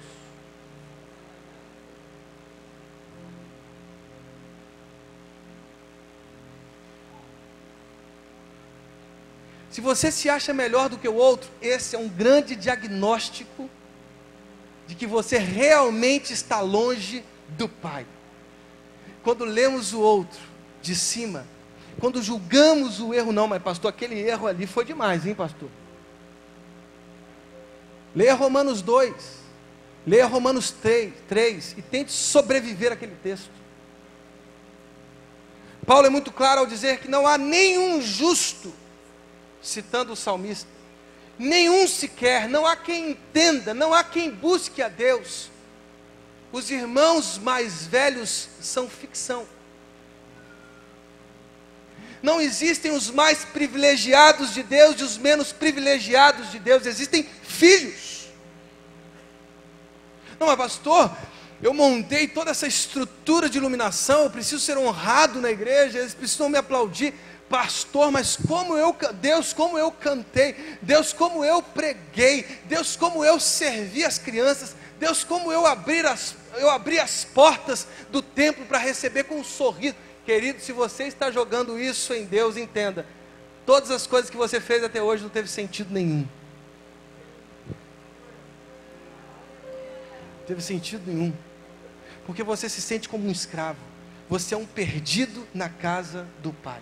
Se você se acha melhor do que o outro, esse é um grande diagnóstico de que você realmente está longe do Pai. Quando lemos o outro de cima, quando julgamos o erro, não, mas pastor, aquele erro ali foi demais, hein, pastor? Leia Romanos 2, leia Romanos 3 e tente sobreviver àquele texto. Paulo é muito claro ao dizer que não há nenhum justo, citando o salmista, nenhum sequer, não há quem entenda, não há quem busque a Deus. Os irmãos mais velhos são ficção. Não existem os mais privilegiados de Deus e os menos privilegiados de Deus, existem filhos. Não, mas pastor, eu montei toda essa estrutura de iluminação, eu preciso ser honrado na igreja, eles precisam me aplaudir. Pastor, mas Deus, como eu cantei, Deus, como eu preguei, Deus, como eu servi as crianças, Deus, como eu abri as portas do templo para receber com um sorriso. Querido, se você está jogando isso em Deus, entenda, todas as coisas que você fez até hoje não teve sentido nenhum. Não teve sentido nenhum, porque você se sente como um escravo, você é um perdido na casa do Pai.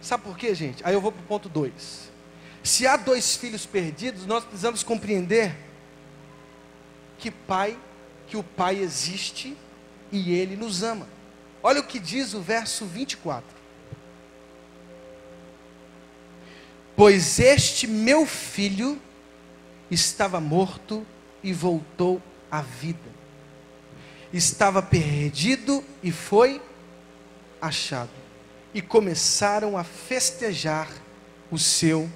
Sabe por quê, gente? Aí eu vou para o ponto 2. Se há 2 filhos perdidos, nós precisamos compreender que o Pai existe e Ele nos ama. Olha o que diz o verso 24. Pois este meu filho estava morto e voltou à vida. Estava perdido e foi achado. E começaram a festejar o seu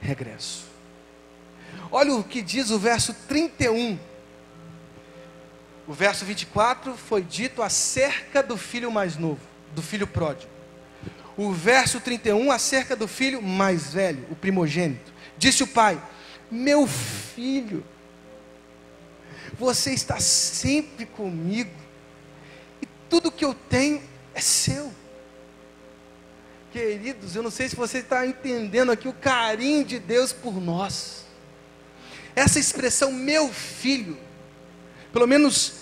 regresso. Olha o que diz o verso 31. O verso 24 foi dito acerca do filho mais novo, do filho pródigo. O verso 31 acerca do filho mais velho, o primogênito. Disse o pai: meu filho, você está sempre comigo, e tudo que eu tenho é seu. Queridos, eu não sei se você está entendendo aqui o carinho de Deus por nós. Essa expressão meu filho, pelo menos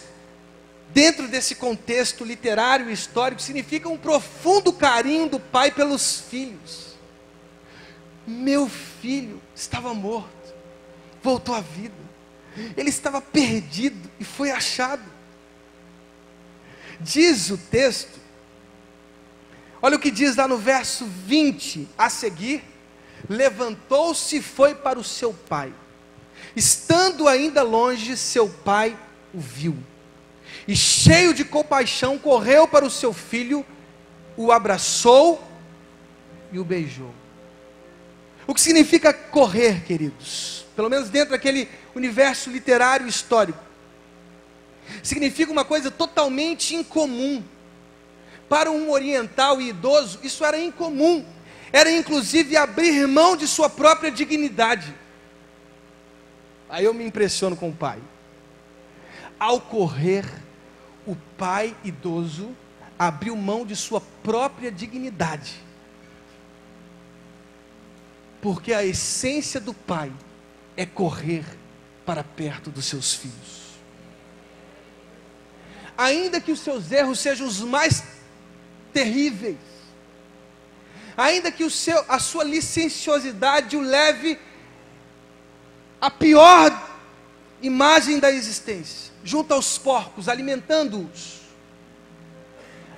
dentro desse contexto literário e histórico, significa um profundo carinho do pai pelos filhos. Meu filho estava morto, voltou à vida. Ele estava perdido e foi achado. Diz o texto, olha o que diz lá no verso 20 a seguir: levantou-se e foi para o seu pai. Estando ainda longe, seu pai o viu, e cheio de compaixão, correu para o seu filho, o abraçou e o beijou. O que significa correr, queridos? Pelo menos dentro daquele universo literário histórico. Significa uma coisa totalmente incomum. Para um oriental e idoso, isso era incomum. Era inclusive abrir mão de sua própria dignidade. Aí eu me impressiono com o pai. Ao correr, o pai idoso abriu mão de sua própria dignidade. Porque a essência do pai é correr para perto dos seus filhos. Ainda que os seus erros sejam os mais terríveis, ainda que a sua licenciosidade o leve à pior imagem da existência, junto aos porcos, alimentando-os,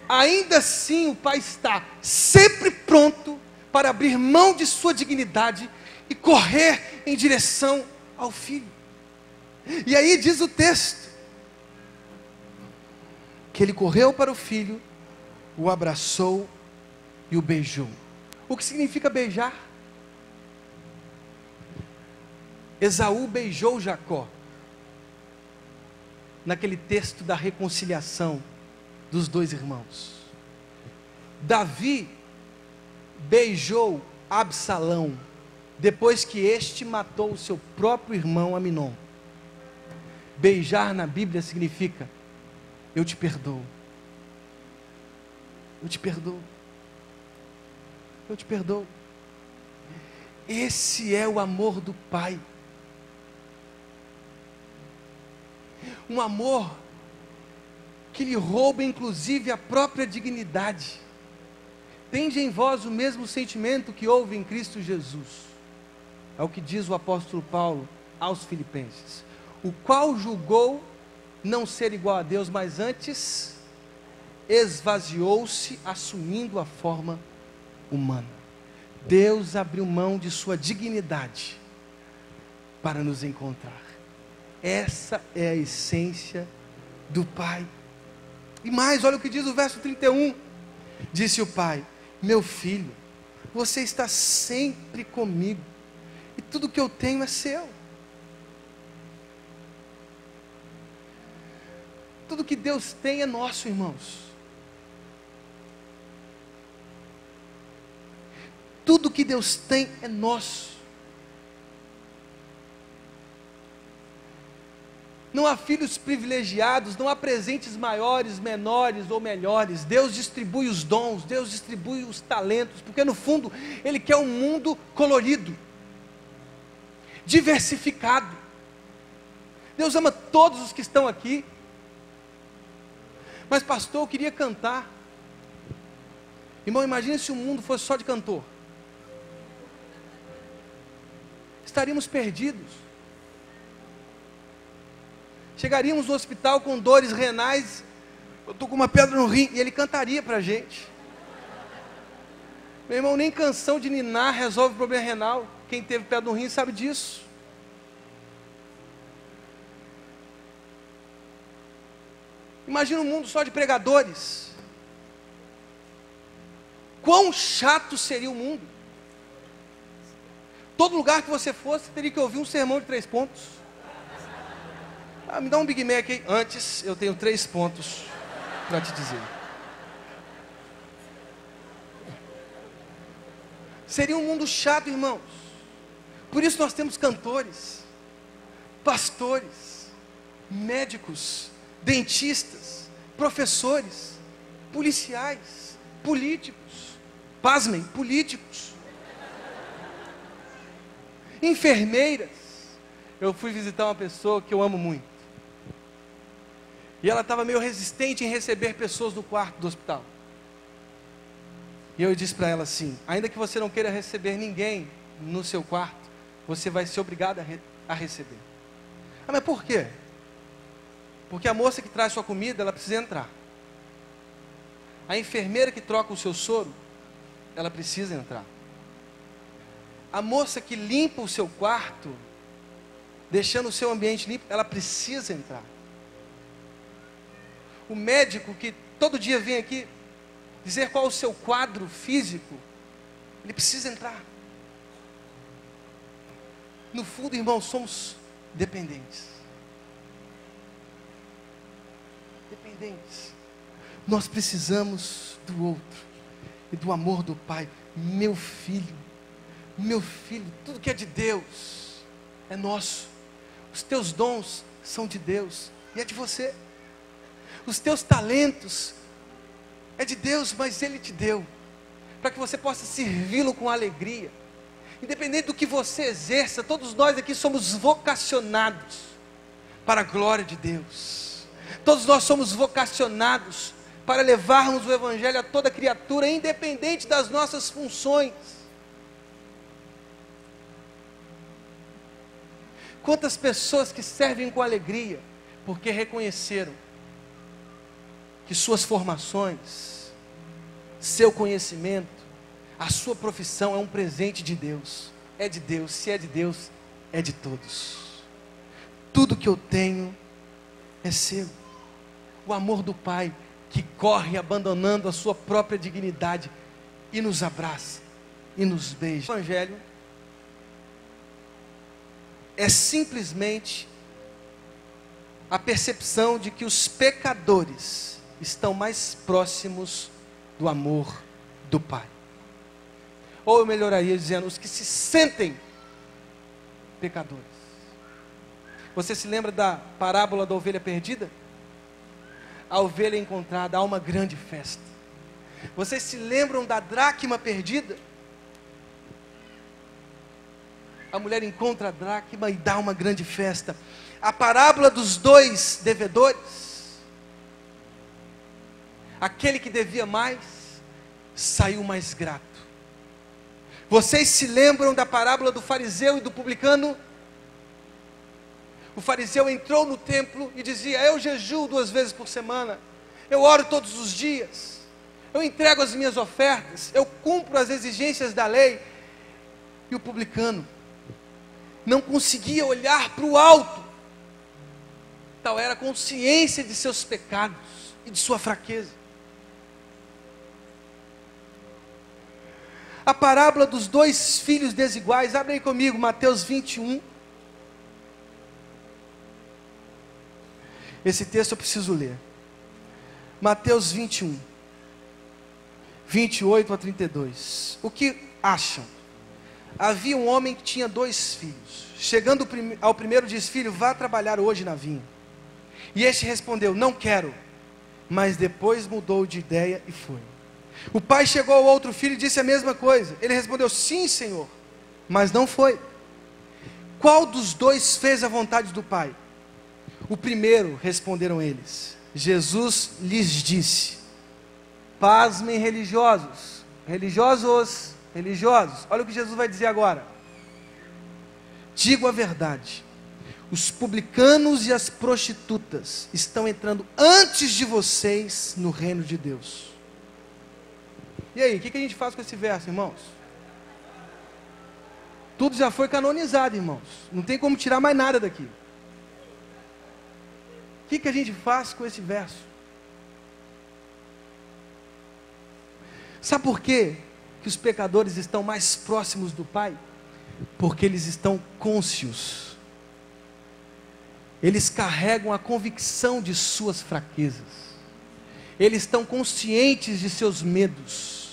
ainda assim o pai está sempre pronto para abrir mão de sua dignidade e correr em direção ao filho. E aí diz o texto, que ele correu para o filho, o abraçou e o beijou. O que significa beijar? Esaú beijou Jacó, naquele texto da reconciliação dos dois irmãos. Davi beijou Absalão, depois que este matou o seu próprio irmão Aminon. Beijar na Bíblia significa: eu te perdoo, eu te perdoo, eu te perdoo. Esse é o amor do Pai. Um amor que lhe rouba inclusive a própria dignidade. Tende em vós o mesmo sentimento que houve em Cristo Jesus. É o que diz o apóstolo Paulo aos Filipenses. O qual julgou não ser igual a Deus, mas antes esvaziou-se, assumindo a forma humana. Deus abriu mão de sua dignidade para nos encontrar. Essa é a essência do Pai. E mais, olha o que diz o verso 31. Disse o Pai: meu filho, você está sempre comigo, e tudo que eu tenho é seu. Tudo que Deus tem é nosso, irmãos. Tudo que Deus tem é nosso. Não há filhos privilegiados, não há presentes maiores, menores ou melhores. Deus distribui os dons, Deus distribui os talentos, porque no fundo Ele quer um mundo colorido, diversificado. Deus ama todos os que estão aqui. Mas pastor, eu queria cantar. Irmão, imagine se o mundo fosse só de cantor. Estaríamos perdidos. Chegaríamos no hospital com dores renais. Eu estou com uma pedra no rim. E ele cantaria para a gente. Meu irmão, nem canção de ninar resolve o problema renal. Quem teve pedra no rim sabe disso. Imagina um mundo só de pregadores. Quão chato seria o mundo. Todo lugar que você fosse, teria que ouvir um sermão de 3 pontos. Me dá um Big Mac aí. Antes, eu tenho 3 pontos para te dizer. Seria um mundo chato, irmãos. Por isso nós temos cantores, pastores, médicos, dentistas, professores, policiais, políticos, pasmem, políticos, enfermeiras. Eu fui visitar uma pessoa que eu amo muito, e ela estava meio resistente em receber pessoas no quarto do hospital, e eu disse para ela assim: ainda que você não queira receber ninguém no seu quarto, você vai ser obrigado a receber. Mas por quê? Porque a moça que traz sua comida, ela precisa entrar. A enfermeira que troca o seu soro, ela precisa entrar. A moça que limpa o seu quarto, deixando o seu ambiente limpo, ela precisa entrar. O médico que todo dia vem aqui dizer qual é o seu quadro físico, ele precisa entrar. No fundo, irmãos, somos dependentes. Dependentes. Nós precisamos do outro e do amor do Pai. Meu filho, tudo que é de Deus é nosso. Os teus dons são de Deus e é de você. Os teus talentos é de Deus, mas Ele te deu para que você possa servi-lo com alegria. Independente do que você exerça, todos nós aqui somos vocacionados para a glória de Deus. Todos nós somos vocacionados para levarmos o Evangelho a toda criatura, independente das nossas funções. Quantas pessoas que servem com alegria, porque reconheceram que suas formações, seu conhecimento, a sua profissão é um presente de Deus. É de Deus, se é de Deus, é de todos. Tudo que eu tenho é seu. O amor do Pai que corre abandonando a sua própria dignidade e nos abraça e nos beija. O Evangelho é simplesmente a percepção de que os pecadores estão mais próximos do amor do Pai. Ou eu melhoraria dizendo, os que se sentem pecadores. Você se lembra da parábola da ovelha perdida? A ovelha encontrada, há uma grande festa. Vocês se lembram da dracma perdida? A mulher encontra a dracma e dá uma grande festa. A parábola dos 2 devedores. Aquele que devia mais, saiu mais grato. Vocês se lembram da parábola do fariseu e do publicano? O fariseu entrou no templo e dizia, eu jejuo 2 vezes por semana, eu oro todos os dias, eu entrego as minhas ofertas, eu cumpro as exigências da lei. E o publicano não conseguia olhar para o alto, tal era a consciência de seus pecados e de sua fraqueza. A parábola dos 2 filhos desiguais, abre aí comigo, Mateus 21. Esse texto eu preciso ler. Mateus 21, 28 a 32. O que acham? Havia um homem que tinha 2 filhos. Chegando ao primeiro, disse, filho, vá trabalhar hoje na vinha. E este respondeu, não quero. Mas depois mudou de ideia e foi. O pai chegou ao outro filho e disse a mesma coisa. Ele respondeu, sim, Senhor, mas não foi. Qual dos 2 fez a vontade do pai? O primeiro, responderam eles. Jesus lhes disse, pasmem religiosos. Olha o que Jesus vai dizer agora. Digo a verdade, os publicanos e as prostitutas estão entrando antes de vocês no reino de Deus. E aí, o que a gente faz com esse verso, irmãos? Tudo já foi canonizado, irmãos. Não tem como tirar mais nada daqui. O que a gente faz com esse verso? Sabe por quê que os pecadores estão mais próximos do Pai? Porque eles estão cônscios. Eles carregam a convicção de suas fraquezas. Eles estão conscientes de seus medos.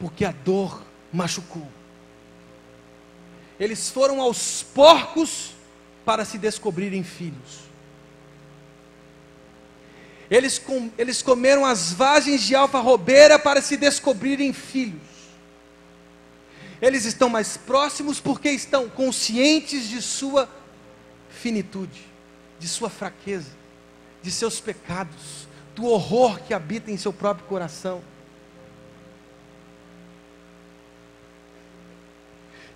Porque a dor machucou. Eles foram aos porcos para se descobrirem filhos. Eles comeram as vagens de alfarrobeira para se descobrirem filhos. Eles estão mais próximos porque estão conscientes de sua finitude, de sua fraqueza, de seus pecados, do horror que habita em seu próprio coração.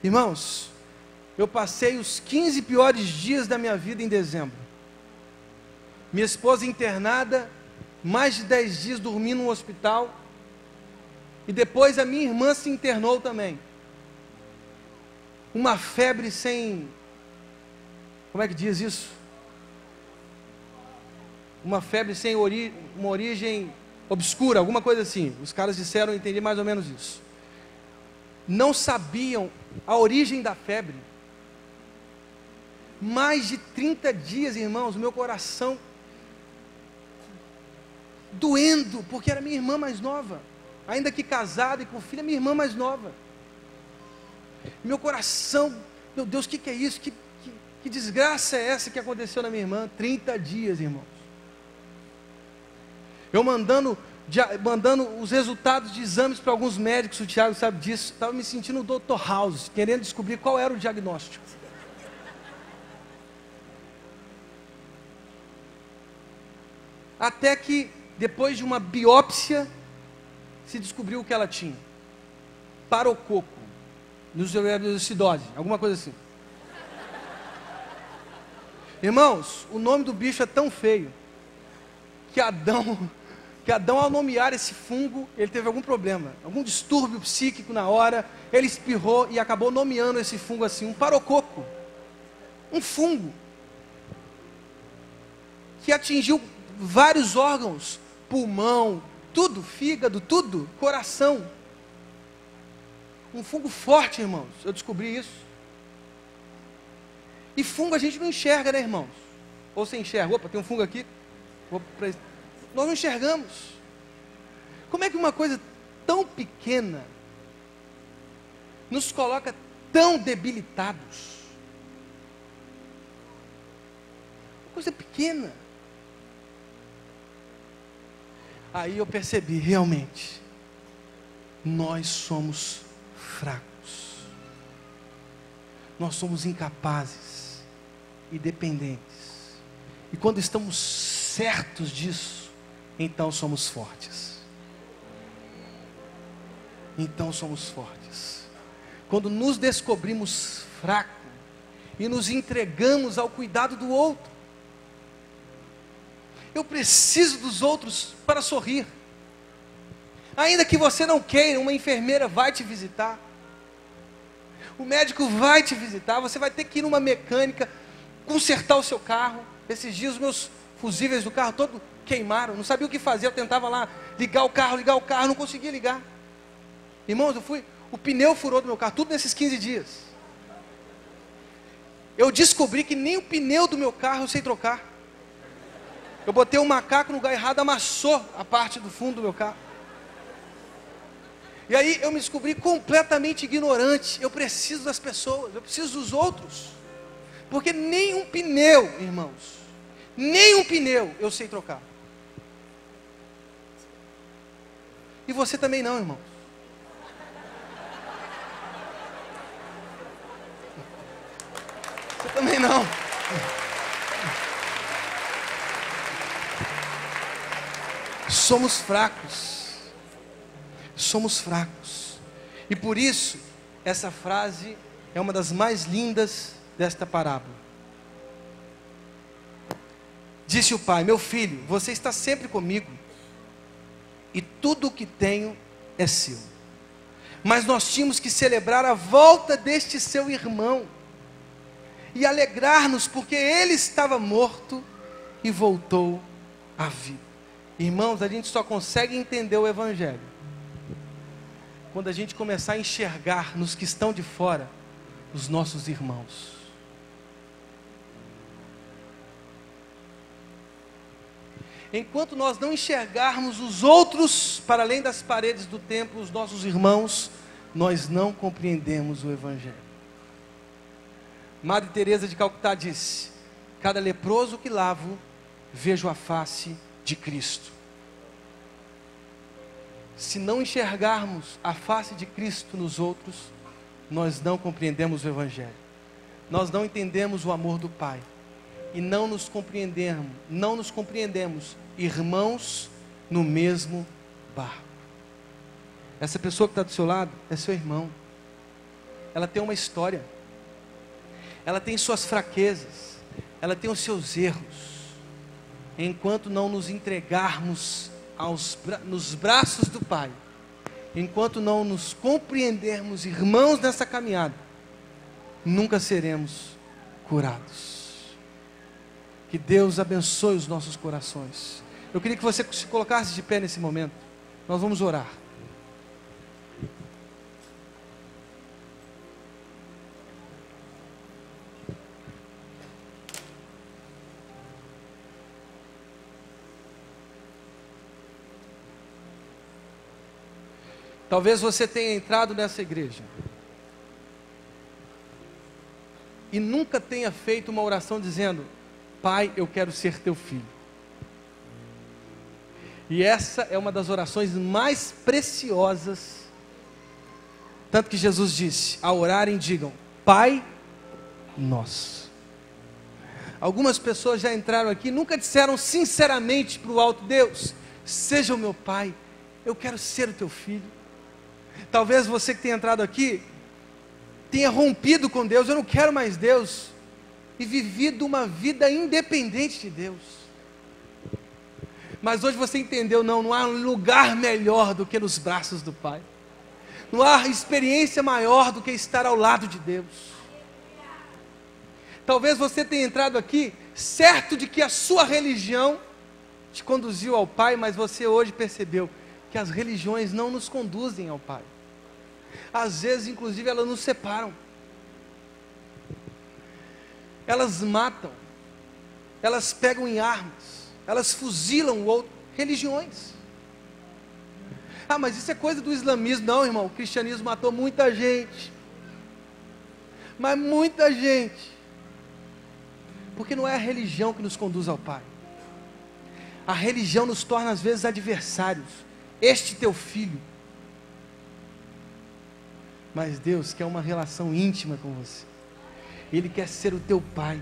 Irmãos, eu passei os 15 piores dias da minha vida em dezembro. Minha esposa internada, mais de 10 dias dormindo no hospital. E depois a minha irmã se internou também. Uma febre sem... Como é que diz isso? Uma febre sem uma origem obscura, alguma coisa assim. Os caras disseram, eu entendi mais ou menos isso. Não sabiam a origem da febre. Mais de 30 dias, irmãos, o meu coração doendo, porque era minha irmã mais nova, ainda que casada e com filha, minha irmã mais nova. Meu coração, meu Deus, o que é isso? Que desgraça é essa que aconteceu na minha irmã? 30 dias, irmãos. Eu mandando os resultados de exames para alguns médicos, o Tiago sabe disso, estava me sentindo o Dr. House, querendo descobrir qual era o diagnóstico. Até que, depois de uma biópsia, se descobriu o que ela tinha. Parococo, nucleosidose, alguma coisa assim. Irmãos, o nome do bicho é tão feio, que Adão, ao nomear esse fungo, ele teve algum problema, algum distúrbio psíquico na hora, ele espirrou e acabou nomeando esse fungo assim, um parococo. Um fungo que atingiu vários órgãos, pulmão, tudo, fígado, tudo, coração. Um fungo forte, irmãos, eu descobri isso. E fungo a gente não enxerga, né, irmãos? Ou você enxerga, opa, tem um fungo aqui, nós não enxergamos. Como é que uma coisa tão pequena nos coloca tão debilitados? Uma coisa pequena. Aí eu percebi, realmente, nós somos fracos. Nós somos incapazes e dependentes. E quando estamos certos disso, então somos fortes. Então somos fortes. Quando nos descobrimos fracos e nos entregamos ao cuidado do outro. Eu preciso dos outros para sorrir. Ainda que você não queira, uma enfermeira vai te visitar. O médico vai te visitar. Você vai ter que ir numa mecânica, consertar o seu carro. Esses dias os meus fusíveis do carro todo queimaram. Não sabia o que fazer. Eu tentava lá ligar o carro, não conseguia ligar. Irmãos, o pneu furou do meu carro, tudo nesses 15 dias. Eu descobri que nem o pneu do meu carro eu sei trocar. Eu botei um macaco no lugar errado, amassou a parte do fundo do meu carro. E aí eu me descobri completamente ignorante. Eu preciso das pessoas, eu preciso dos outros. Porque nem um pneu, irmãos, nem um pneu eu sei trocar. E você também não, irmãos. Você também não. Somos fracos. Somos fracos. E por isso, essa frase é uma das mais lindas desta parábola. Disse o pai: meu filho, você está sempre comigo, e tudo o que tenho é seu. Mas nós tínhamos que celebrar a volta deste seu irmão, e alegrar-nos, porque ele estava morto e voltou à vida. Irmãos, a gente só consegue entender o Evangelho quando a gente começar a enxergar nos que estão de fora os nossos irmãos. Enquanto nós não enxergarmos os outros para além das paredes do templo, os nossos irmãos, nós não compreendemos o Evangelho. Madre Teresa de Calcutá disse: cada leproso que lavo, vejo a face de Cristo. Se não enxergarmos a face de Cristo nos outros, nós não compreendemos o Evangelho. Nós não entendemos o amor do Pai. E não nos compreendemos irmãos no mesmo barco. Essa pessoa que está do seu lado é seu irmão. Ela tem uma história. Ela tem suas fraquezas. Ela tem os seus erros. Enquanto não nos entregarmos nos braços do Pai, enquanto não nos compreendermos irmãos nessa caminhada, nunca seremos curados. Que Deus abençoe os nossos corações. Eu queria que você se colocasse de pé nesse momento. Nós vamos orar. Talvez você tenha entrado nessa igreja e nunca tenha feito uma oração dizendo: Pai, eu quero ser teu filho. E essa é uma das orações mais preciosas. Tanto que Jesus disse: ao orarem digam: Pai nosso. Algumas pessoas já entraram aqui, nunca disseram sinceramente para o alto: Deus, seja o meu pai, eu quero ser o teu filho. Talvez você que tenha entrado aqui tenha rompido com Deus: eu não quero mais Deus, e vivido uma vida independente de Deus. Mas hoje você entendeu: não há lugar melhor do que nos braços do Pai. Não há experiência maior do que estar ao lado de Deus. Talvez você tenha entrado aqui certo de que a sua religião te conduziu ao Pai, mas você hoje percebeu que as religiões não nos conduzem ao Pai. Às vezes, inclusive, elas nos separam. Elas matam. Elas pegam em armas. Elas fuzilam o outro. Religiões. Ah, mas isso é coisa do islamismo. Não, irmão, o cristianismo matou muita gente. Mas muita gente. Porque não é a religião que nos conduz ao Pai. A religião nos torna às vezes adversários. Este teu filho. Mas Deus quer uma relação íntima com você. Ele quer ser o teu Pai.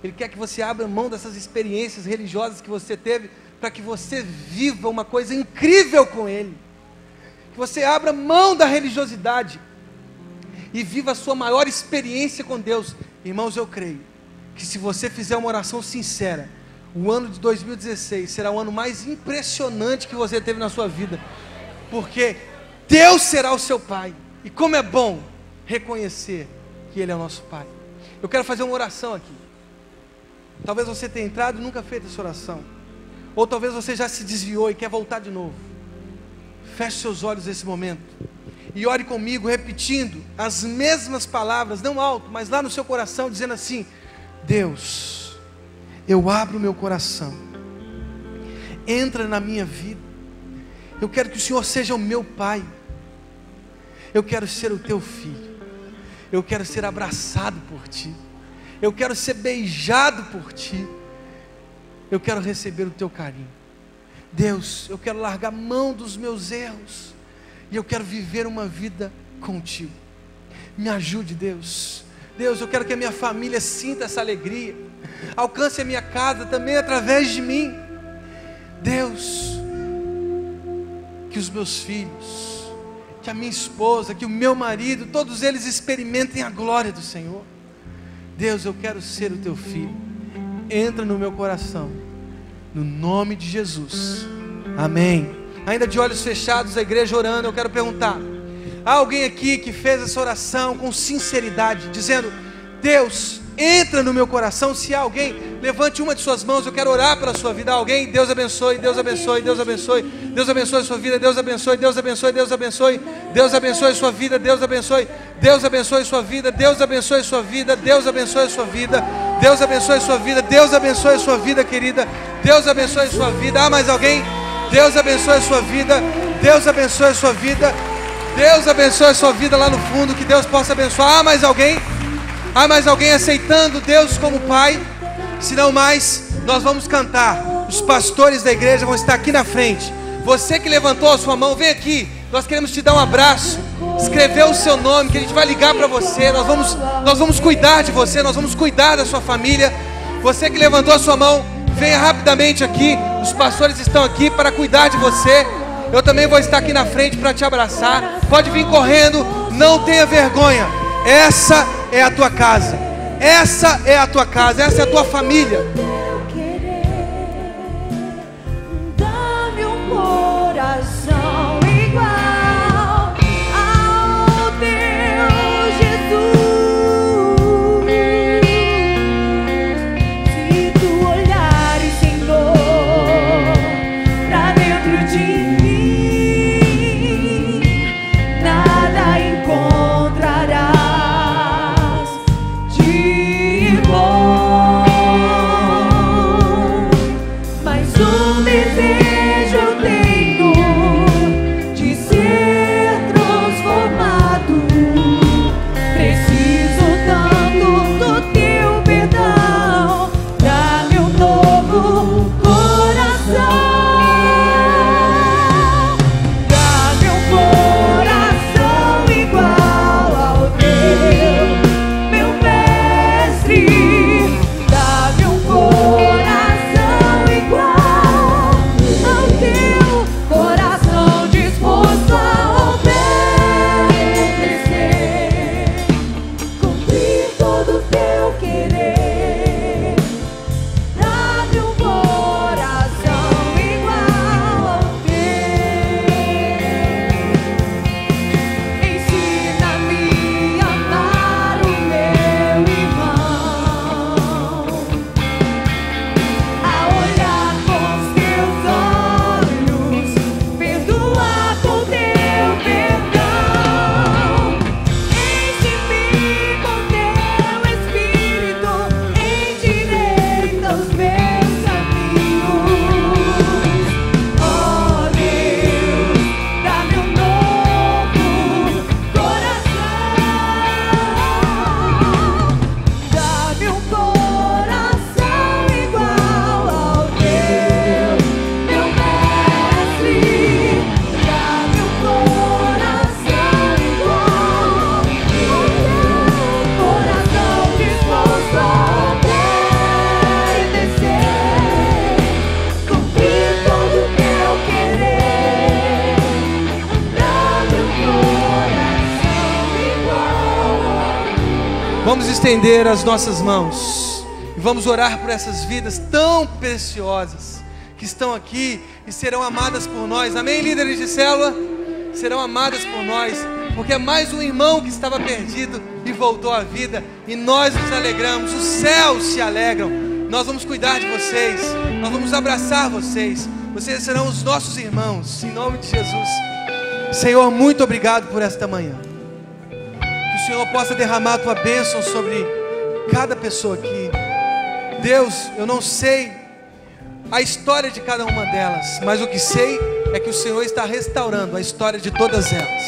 Ele quer que você abra mão dessas experiências religiosas que você teve, para que você viva uma coisa incrível com Ele. Que você abra mão da religiosidade e viva a sua maior experiência com Deus. Irmãos, eu creio que se você fizer uma oração sincera, o ano de 2016 será o ano mais impressionante que você teve na sua vida, porque Deus será o seu Pai. E como é bom reconhecer que Ele é o nosso Pai. Eu quero fazer uma oração aqui. Talvez você tenha entrado e nunca feito essa oração, ou talvez você já se desviou e quer voltar de novo. Feche seus olhos nesse momento e ore comigo, repetindo as mesmas palavras, não alto, mas lá no seu coração, dizendo assim: Deus, eu abro o meu coração, entra na minha vida. Eu quero que o Senhor seja o meu Pai. Eu quero ser o teu filho. Eu quero ser abraçado por ti. Eu quero ser beijado por ti. Eu quero receber o teu carinho. Deus, eu quero largar mão dos meus erros e eu quero viver uma vida contigo. Me ajude, Deus. Deus, eu quero que a minha família sinta essa alegria. Alcance a minha casa também através de mim. Deus, que os meus filhos, que a minha esposa, que o meu marido, todos eles experimentem a glória do Senhor. Deus, eu quero ser o teu filho. Entra no meu coração, no nome de Jesus, amém. Ainda de olhos fechados, a igreja orando, eu quero perguntar: há alguém aqui que fez essa oração com sinceridade, dizendo: Deus, entra no meu coração? Se há alguém, levante uma de suas mãos, eu quero orar pela sua vida. Alguém? Deus abençoe, Deus abençoe, Deus abençoe, Deus abençoe a sua vida, Deus abençoe, Deus abençoe, Deus abençoe, Deus abençoe a sua vida, Deus abençoe, Deus abençoe a sua vida, Deus abençoe a sua vida, Deus abençoe a sua vida, Deus abençoe a sua vida, Deus abençoe a sua vida, querida, Deus abençoe a sua vida. Há mais alguém? Deus abençoe a sua vida, Deus abençoe a sua vida, Deus abençoe a sua vida lá no fundo, que Deus possa abençoar. Há mais alguém? Há mais alguém aceitando Deus como Pai? Se não mais, nós vamos cantar. Os pastores da igreja vão estar aqui na frente. Você que levantou a sua mão, vem aqui. Nós queremos te dar um abraço, escrever o seu nome, que a gente vai ligar para você. Nós vamos cuidar de você, nós vamos cuidar da sua família. Você que levantou a sua mão, venha rapidamente aqui. Os pastores estão aqui para cuidar de você. Eu também vou estar aqui na frente para te abraçar. Pode vir correndo, não tenha vergonha. Essa é a tua casa. Essa é a tua casa, essa é a tua família. Dá-me um coração igual ao teu, Jesus. Se tu olhares, Senhor, pra dentro de mim, nada encontrarás de bom. Vamos estender as nossas mãos e vamos orar por essas vidas tão preciosas que estão aqui e serão amadas por nós. Amém, líderes de célula? Serão amadas por nós, porque é mais um irmão que estava perdido e voltou à vida, e nós nos alegramos, os céus se alegram. Nós vamos cuidar de vocês, nós vamos abraçar vocês, vocês serão os nossos irmãos, em nome de Jesus. Senhor, muito obrigado por esta manhã. Que o Senhor possa derramar a tua bênção sobre cada pessoa aqui. Deus, eu não sei a história de cada uma delas, mas o que sei é que o Senhor está restaurando a história de todas elas.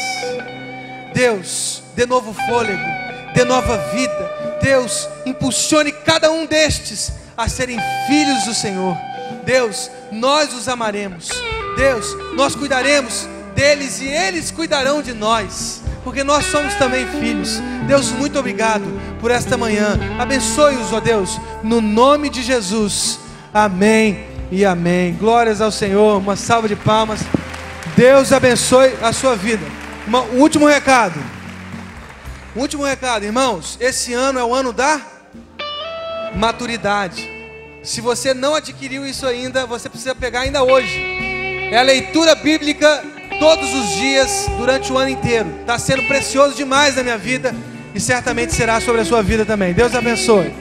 Deus, dê novo fôlego, dê nova vida. Deus, impulsione cada um destes a serem filhos do Senhor. Deus, nós os amaremos. Deus, nós cuidaremos deles e eles cuidarão de nós, porque nós somos também filhos. Deus, muito obrigado por esta manhã. Abençoe-os, ó Deus, no nome de Jesus. Amém e amém. Glórias ao Senhor. Uma salva de palmas. Deus abençoe a sua vida. Um último recado. Irmãos. Esse ano é o ano da maturidade. Se você não adquiriu isso ainda, você precisa pegar ainda hoje. É a leitura bíblica todos os dias, durante o ano inteiro. Está sendo precioso demais na minha vida, e certamente será sobre a sua vida também. Deus abençoe.